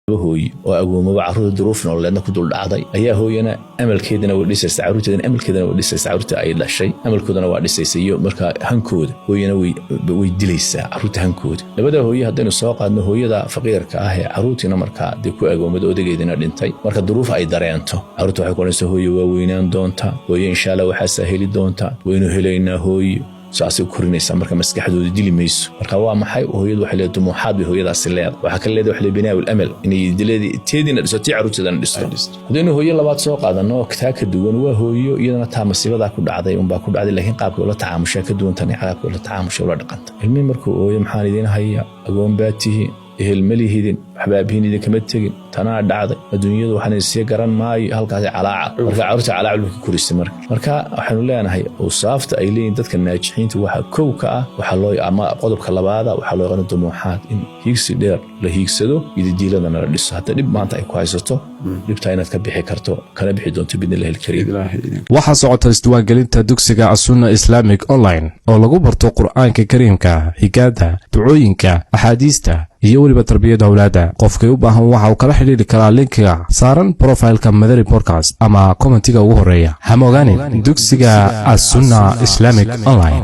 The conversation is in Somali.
هوي وأقوم بعرض ظروفنا ولا نقدر العضي أيه هوي أنا أمل كيدنا وليس استعرضت أمل كيدنا وليس استعرضت أي لا شيء أمل كودنا وليس يسيء مركا هنكود هوي أنا ويدليس عروت هنكود لبدا هوي هدين السواق أنه هوي ذا فقير كاه عروتنا مركا ديكو أقوم بدو دقيقنا لنتي مركا ظروف أي دريانته عروت حيكون هوي ووينان دونتا وين إن شاء الله وحسهلي دونتا وينو هلينا هوي ساسي كورنيسا marka maskaxdooda dili mayso marka waa maxay hooyadu waxay leedahay dumuuxaad bay hooyadaas leedahay waxa kale leedahay wax binaa wal amal inay dileedii teedina dhisato caruurteedana dhisto hadaynu hooyo labaad soo qaadano ka ka duwan waa hooyo iyadana taa masiibada ku dhacday un baa ku dhacday laakiin qaabka ula tacaamusha ka duwan tan qaabka ula tacaamusha ula dhaqanta ilmihi markuu hooyo maxaan idin haya agoon baatihi ehelmalihidin waxbaabihin idin kama tagin tanaa dhacday adduunyadu waxaan isii garan maayo halkaas calaaca marka caruurta calaaca ku kurisay marka waxaanu leenahay usaafta ay leeyihiin dadka naajixiinta waxa kow ka ah waxa loo ama qodobka labaad waxa loo yaqaan dumuuxaad in hiigsi dheer la hiigsado ididiiladana la dhiso hadda dib maanta ay ku haysato dibta inaad ka bixi karto kana bixi doonto bidnilaahi alkariim waxa socota isdiiwaangelinta dugsiga As-Sunnah Islamic Online oo lagu barto Qur'aanka Kariimka higaada ducooyinka axaadiista iyo waliba tarbiyada awlaada qofkay u baahan waxa uu kala xiriiri karaa linkiga saaran profile-ka Madari Podcast ama commentiga ugu horeeya ha moogaane dugsiga As-Sunnah Islamic Online